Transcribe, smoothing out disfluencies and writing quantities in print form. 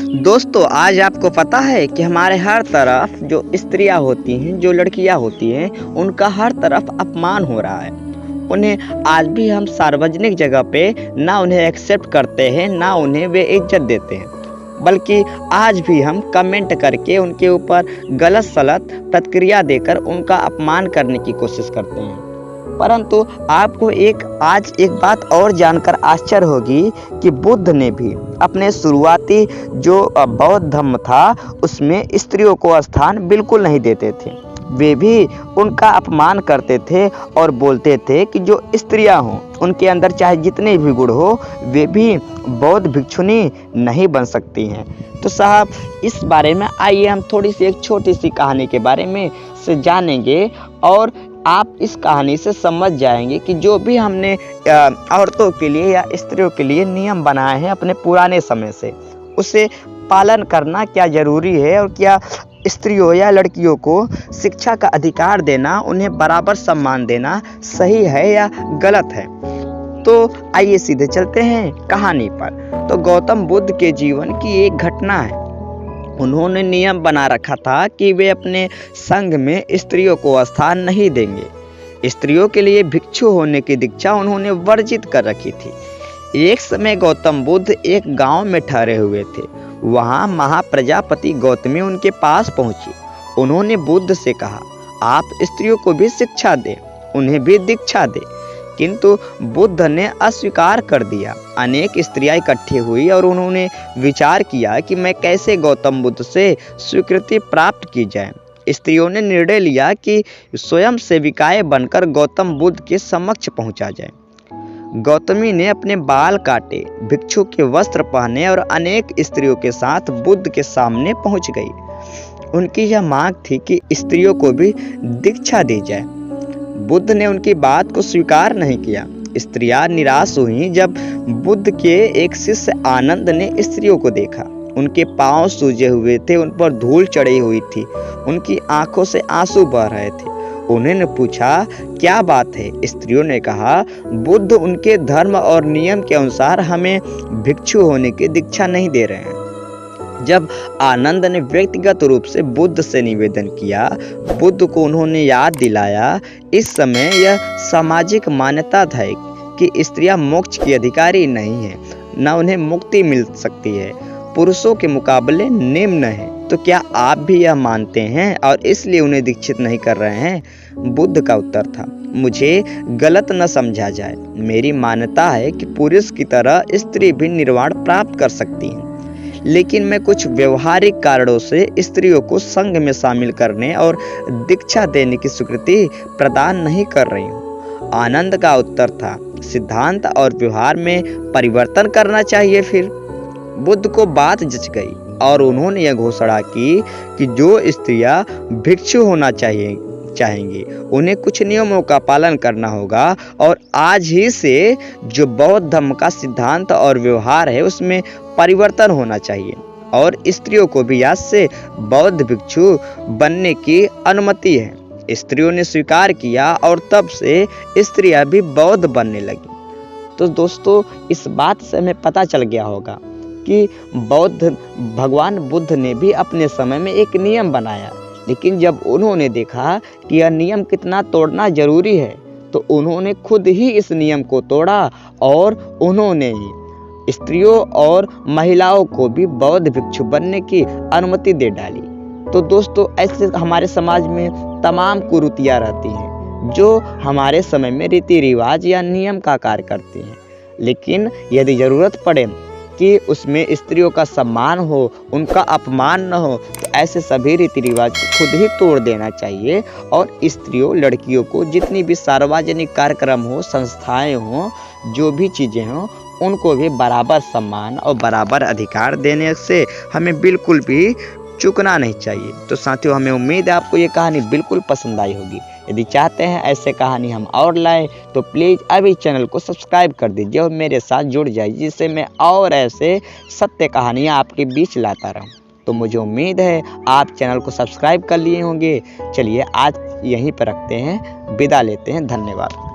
दोस्तों, आज आपको पता है कि हमारे हर तरफ जो स्त्रियां होती हैं, जो लड़कियां होती हैं, उनका हर तरफ अपमान हो रहा है। उन्हें आज भी हम सार्वजनिक जगह पे ना उन्हें एक्सेप्ट करते हैं, ना उन्हें वे इज्जत देते हैं, बल्कि आज भी हम कमेंट करके उनके ऊपर गलत सलत प्रतिक्रिया देकर उनका अपमान करने की कोशिश करते हैं। परंतु आपको आज एक बात और जानकर आश्चर्य होगी कि बुद्ध ने भी अपने शुरुआती जो बौद्ध धर्म था उसमें स्त्रियों को स्थान बिल्कुल नहीं देते थे। वे भी उनका अपमान करते थे और बोलते थे कि जो स्त्रियां हों उनके अंदर चाहे जितने भी गुण हो वे भी बौद्ध भिक्षुनी नहीं बन सकती हैं। तो साहब, इस बारे में आइए हम थोड़ी सी एक छोटी सी कहानी के बारे में से जानेंगे और आप इस कहानी से समझ जाएंगे कि जो भी हमने औरतों के लिए या स्त्रियों के लिए नियम बनाए हैं अपने पुराने समय से, उसे पालन करना क्या जरूरी है और क्या स्त्रियों या लड़कियों को शिक्षा का अधिकार देना, उन्हें बराबर सम्मान देना सही है या गलत है। तो आइए सीधे चलते हैं कहानी पर। तो गौतम बुद्ध के जीवन की एक घटना है। उन्होंने नियम बना रखा था कि वे अपने संघ में स्त्रियों को स्थान नहीं देंगे। स्त्रियों के लिए भिक्षु होने की दीक्षा उन्होंने वर्जित कर रखी थी। एक समय गौतम बुद्ध एक गांव में ठहरे हुए थे। वहां महाप्रजापति गौतमी उनके पास पहुंची। उन्होंने बुद्ध से कहा, आप स्त्रियों को भी शिक्षा दें, उन्हें भी दीक्षा दें। किंतु बुद्ध ने अस्वीकार कर दिया। अनेक स्त्रियां इकट्ठी हुई और उन्होंने विचार किया कि मैं कैसे गौतम बुद्ध से स्वीकृति प्राप्त की जाए। स्त्रियों ने निर्णय लिया कि स्वयं सेविकाएं बनकर गौतम बुद्ध के समक्ष पहुंचा जाए। गौतमी ने अपने बाल काटे, भिक्षु के वस्त्र पहने और अनेक स्त्रियों के साथ बुद्ध के सामने पहुंच गई। उनकी यह मांग थी कि स्त्रियों को भी दीक्षा दी जाए। बुद्ध ने उनकी बात को स्वीकार नहीं किया। स्त्रियां निराश हुईं जब बुद्ध के एक शिष्य आनंद ने स्त्रियों को देखा। उनके पांव सूजे हुए थे, उन पर धूल चढ़ी हुई थी, उनकी आंखों से आंसू बह रहे थे। उन्होंने पूछा, क्या बात है? स्त्रियों ने कहा, बुद्ध उनके धर्म और नियम के अनुसार हमें भिक्षु होने की दीक्षा नहीं दे रहे हैं। जब आनंद ने व्यक्तिगत रूप से बुद्ध से निवेदन किया, बुद्ध को उन्होंने याद दिलाया, इस समय यह सामाजिक मान्यता था कि स्त्रियां मोक्ष की अधिकारी नहीं है, न उन्हें मुक्ति मिल सकती है, पुरुषों के मुकाबले निम्न है। तो क्या आप भी यह मानते हैं और इसलिए उन्हें दीक्षित नहीं कर रहे हैं? बुद्ध का उत्तर था, मुझे गलत न समझा जाए। मेरी मान्यता है कि पुरुष की तरह स्त्री भी निर्वाण प्राप्त कर सकती है, लेकिन मैं कुछ व्यवहारिक कारणों से स्त्रियों को संघ में शामिल करने और दीक्षा देने की स्वीकृति प्रदान नहीं कर रही हूँ। आनंद का उत्तर था, सिद्धांत और व्यवहार में परिवर्तन करना चाहिए। फिर बुद्ध को बात जच गई और उन्होंने यह घोषणा की कि जो स्त्रियां भिक्षु होना चाहेंगी उन्हें कुछ नियमों का पालन करना होगा और आज ही से जो बौद्ध धर्म का सिद्धांत और व्यवहार है उसमें परिवर्तन होना चाहिए और स्त्रियों को भी आज से बौद्ध भिक्षु बनने की अनुमति है। स्त्रियों ने स्वीकार किया और तब से स्त्रियां भी बौद्ध बनने लगी। तो दोस्तों, इस बात से हमें पता चल गया होगा कि भगवान बुद्ध ने भी अपने समय में एक नियम बनाया, लेकिन जब उन्होंने देखा कि यह नियम कितना तोड़ना जरूरी है तो उन्होंने खुद ही इस नियम को तोड़ा और उन्होंने ही स्त्रियों और महिलाओं को भी बौद्ध भिक्षु बनने की अनुमति दे डाली। तो दोस्तों, ऐसे हमारे समाज में तमाम कुरीतियां रहती हैं जो हमारे समय में रीति रिवाज या नियम का कार्य करती हैं, लेकिन यदि जरूरत पड़े कि उसमें स्त्रियों का सम्मान हो, उनका अपमान न हो, तो ऐसे सभी रीति रिवाज को खुद ही तोड़ देना चाहिए और स्त्रियों लड़कियों को जितनी भी सार्वजनिक कार्यक्रम हो, संस्थाएं हो, जो भी चीज़ें हों, उनको भी बराबर सम्मान और बराबर अधिकार देने से हमें बिल्कुल भी चूकना नहीं चाहिए। तो साथियों, हमें उम्मीद है आपको ये कहानी बिल्कुल पसंद आई होगी। यदि चाहते हैं ऐसे कहानी हम और लाएं तो प्लीज़ अभी चैनल को सब्सक्राइब कर दीजिए और मेरे साथ जुड़ जाइए, जिससे मैं और ऐसे सत्य कहानियाँ आपके बीच लाता रहूं। तो मुझे उम्मीद है आप चैनल को सब्सक्राइब कर लिए होंगे। चलिए आज यहीं पर रखते हैं, विदा लेते हैं, धन्यवाद।